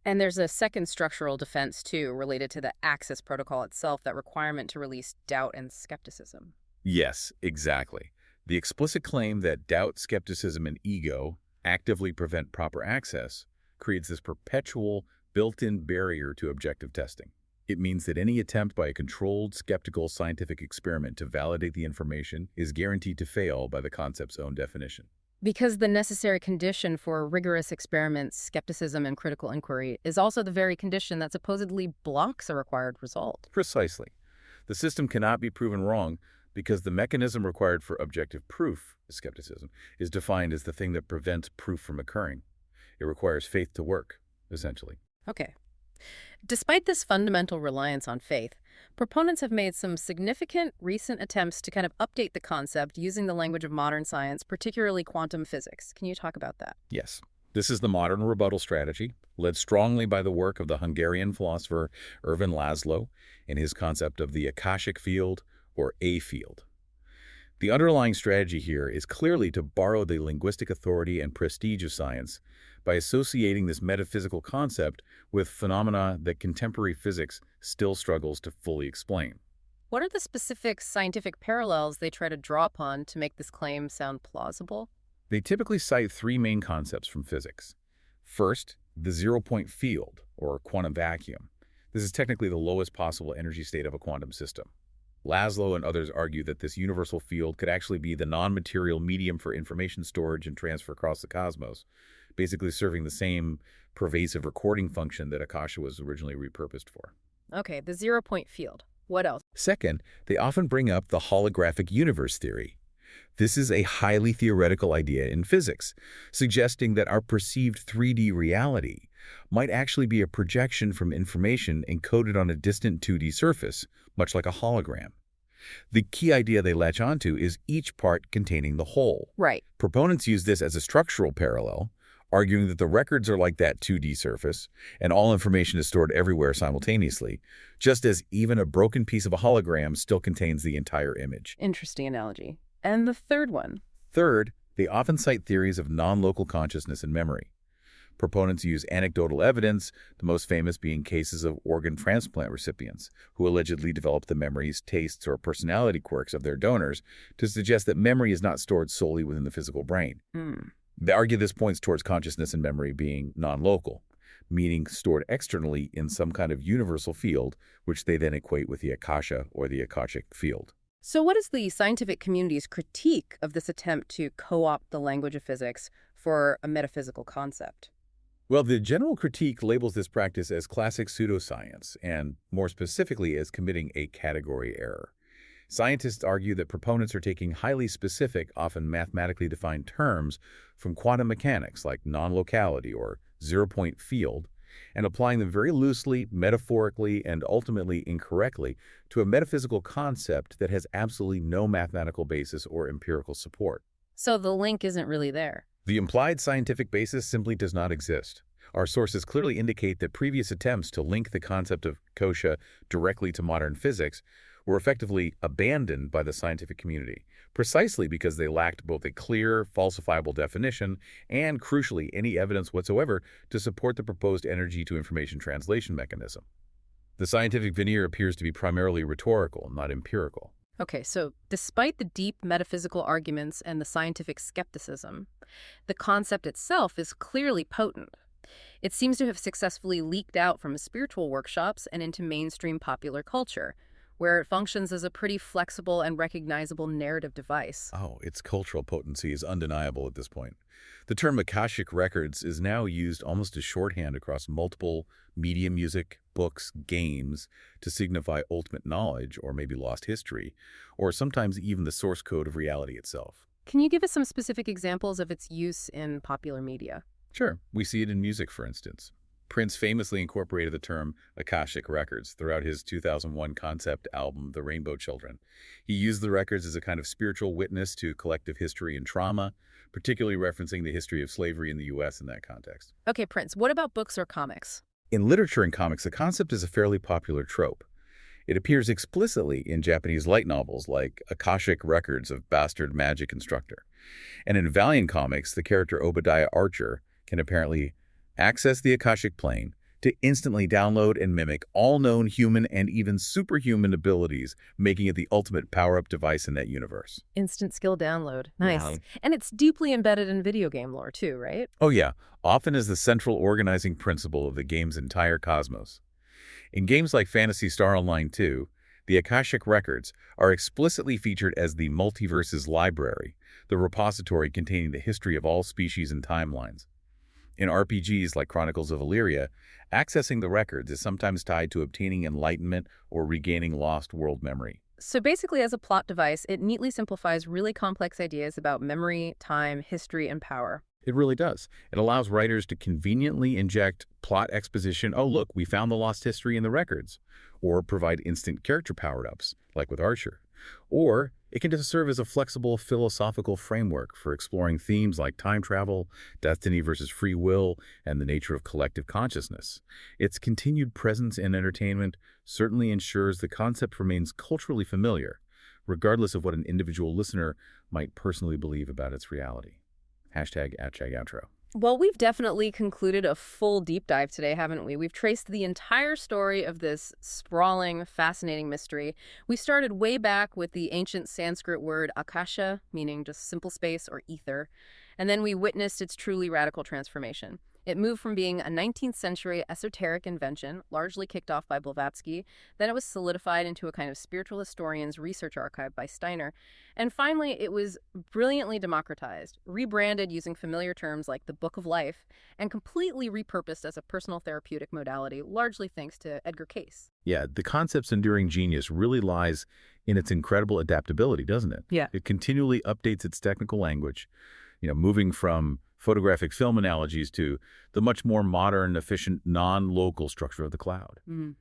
And there's a second structural defense, too, related to the access protocol itself, that requirement to release doubt and skepticism.
Yes, exactly. The explicit claim that doubt, skepticism, and ego actively prevent proper access creates this perpetual, built-in barrier to objective testing. It means that any attempt by a controlled, skeptical scientific experiment to validate the information is guaranteed to fail by the concept's own definition.
Because the necessary condition for rigorous experiments, skepticism, and critical inquiry is also the very condition that supposedly blocks a required result.
Precisely. The system cannot be proven wrong because the mechanism required for objective proof, skepticism, is defined as the thing that prevents proof from occurring. It requires faith to work, essentially.
Okay. Despite this fundamental reliance on faith, proponents have made some significant recent attempts to kind of update the concept using the language of modern science, particularly quantum physics. Can you talk about that?
Yes. This is the modern rebuttal strategy, led strongly by the work of the Hungarian philosopher Ervin Laszlo and his concept of the Akashic field or a field. The underlying strategy here is clearly to borrow the linguistic authority and prestige of science by associating this metaphysical concept with phenomena that contemporary physics still struggles to fully explain.
What are the specific scientific parallels they try to draw upon to make this claim sound plausible?
They typically cite three main concepts from physics. First, the zero-point field, or quantum vacuum. This is technically the lowest possible energy state of a quantum system. Laszlo and others argue that this universal field could actually be the non-material medium for information storage and transfer across the cosmos, basically serving the same pervasive recording function that Akasha was originally repurposed for.
Okay, the zero-point field. What else?
Second, they often bring up the holographic universe theory. This is a highly theoretical idea in physics, suggesting that our perceived 3D reality might actually be a projection from information encoded on a distant 2D surface, much like a hologram. The key idea they latch onto is each part containing the whole.
Right.
Proponents use this as a structural parallel, arguing that the records are like that 2D surface, and all information is stored everywhere simultaneously, just as even a broken piece of a hologram still contains the entire image.
Interesting analogy. And the third one?
Third, they often cite theories of non-local consciousness and memory. Proponents use anecdotal evidence, the most famous being cases of organ transplant recipients who allegedly developed the memories, tastes, or personality quirks of their donors to suggest that memory is not stored solely within the physical brain. They argue this points towards consciousness and memory being non-local, meaning stored externally in some kind of universal field, which they then equate with the Akasha or the Akashic field.
So what is the scientific community's critique of this attempt to co-opt the language of physics for a metaphysical concept?
Well, the general critique labels this practice as classic pseudoscience, and more specifically as committing a category error. Scientists argue that proponents are taking highly specific, often mathematically defined terms from quantum mechanics like non-locality or zero-point field, and applying them very loosely, metaphorically, and ultimately incorrectly to a metaphysical concept that has absolutely no mathematical basis or empirical support.
So the link isn't really there.
The implied scientific basis simply does not exist. Our sources clearly indicate that previous attempts to link the concept of kosha directly to modern physics were effectively abandoned by the scientific community, precisely because they lacked both a clear, falsifiable definition and, crucially, any evidence whatsoever to support the proposed energy-to-information translation mechanism. The scientific veneer appears to be primarily rhetorical, not empirical.
Okay, so despite the deep metaphysical arguments and the scientific skepticism, the concept itself is clearly potent. It seems to have successfully leaked out from spiritual workshops and into mainstream popular culture, where it functions as a pretty flexible and recognizable narrative device.
Oh, its cultural potency is undeniable at this point. The term Akashic Records is now used almost as shorthand across multiple media, music, books, games to signify ultimate knowledge or maybe lost history, or sometimes even the source code of reality itself.
Can you give us some specific examples of its use in popular media?
Sure, we see it in music, for instance. Prince famously incorporated the term Akashic Records throughout his 2001 concept album, The Rainbow Children. He used the records as a kind of spiritual witness to collective history and trauma, particularly referencing the history of slavery in the U.S. in that context.
Okay, Prince, what about books or comics?
In literature and comics, the concept is a fairly popular trope. It appears explicitly in Japanese light novels like Akashic Records of Bastard Magic Instructor. And in Valiant comics, the character Obadiah Archer can apparently access the Akashic plane to instantly download and mimic all known human and even superhuman abilities, making it the ultimate power-up device in that universe.
Instant skill download. Nice.
Yeah.
And it's deeply embedded in video game lore too, right?
Oh yeah, often as the central organizing principle of the game's entire cosmos. In games like Phantasy Star Online 2, the Akashic Records are explicitly featured as the multiverse's library, the repository containing the history of all species and timelines. In RPGs like Chronicles of Illyria, accessing the records is sometimes tied to obtaining enlightenment or regaining lost world memory.
So basically, as a plot device, it neatly simplifies really complex ideas about memory, time, history, and power.
It really does. It allows writers to conveniently inject plot exposition, oh look, we found the lost history in the records, or provide instant character power-ups, like with Archer, or It can just serve as a flexible philosophical framework for exploring themes like time travel, destiny versus free will, and the nature of collective consciousness. Its continued presence in entertainment certainly ensures the concept remains culturally familiar, regardless of what an individual listener might personally believe about its reality. Hashtag #outro.
Well, we've definitely concluded a full deep dive today, haven't we? We've traced the entire story of this sprawling, fascinating mystery. We started way back with the ancient Sanskrit word akasha, meaning just simple space or ether, and then we witnessed its truly radical transformation. It moved from being a 19th century esoteric invention, largely kicked off by Blavatsky, then it was solidified into a kind of spiritual historian's research archive by Steiner, and finally it was brilliantly democratized, rebranded using familiar terms like the Book of Life, and completely repurposed as a personal therapeutic modality, largely thanks to Edgar Cayce.
Yeah, the concept's enduring genius really lies in its incredible adaptability, doesn't it?
Yeah.
It continually updates its technical language, moving from photographic film analogies to the much more modern, efficient, non-local structure of the cloud.
Mhm.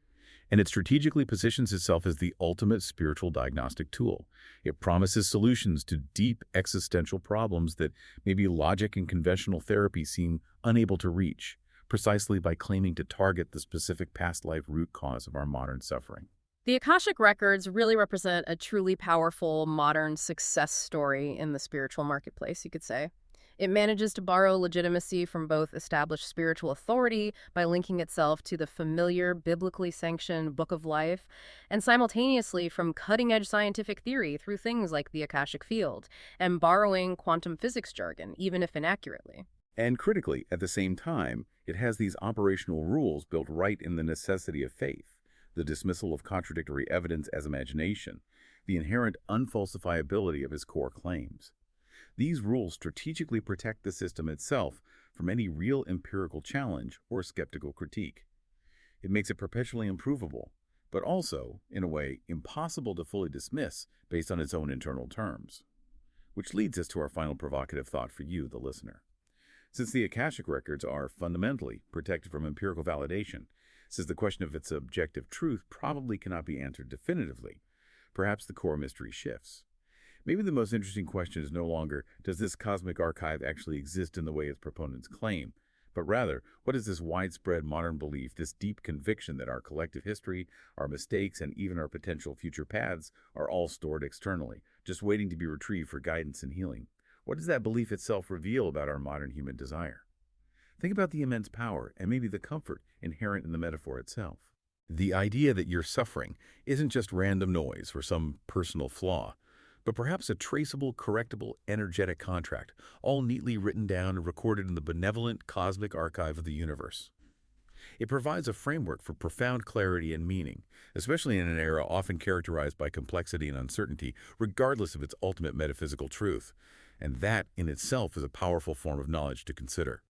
And it strategically positions itself as the ultimate spiritual diagnostic tool. It promises solutions to deep existential problems that maybe logic and conventional therapy seem unable to reach, precisely by claiming to target the specific past life root cause of our modern suffering.
The Akashic Records really represent a truly powerful modern success story in the spiritual marketplace, you could say. It manages to borrow legitimacy from both established spiritual authority by linking itself to the familiar, biblically sanctioned Book of Life, and simultaneously from cutting-edge scientific theory through things like the Akashic Field, and borrowing quantum physics jargon, even if inaccurately.
And critically, at the same time, it has these operational rules built right in the necessity of faith, the dismissal of contradictory evidence as imagination, the inherent unfalsifiability of his core claims. These rules strategically protect the system itself from any real empirical challenge or skeptical critique. It makes it perpetually improvable, but also, in a way, impossible to fully dismiss based on its own internal terms. Which leads us to our final provocative thought for you, the listener. Since the Akashic Records are fundamentally protected from empirical validation, since the question of its objective truth probably cannot be answered definitively, perhaps the core mystery shifts. Maybe the most interesting question is no longer, does this cosmic archive actually exist in the way its proponents claim? But rather, what is this widespread modern belief, this deep conviction that our collective history, our mistakes, and even our potential future paths are all stored externally, just waiting to be retrieved for guidance and healing? What does that belief itself reveal about our modern human desire? Think about the immense power and maybe the comfort inherent in the metaphor itself. The idea that your suffering isn't just random noise or some personal flaw, but perhaps a traceable, correctable, energetic contract, all neatly written down and recorded in the benevolent cosmic archive of the universe. It provides a framework for profound clarity and meaning, especially in an era often characterized by complexity and uncertainty, regardless of its ultimate metaphysical truth. And that, in itself, is a powerful form of knowledge to consider.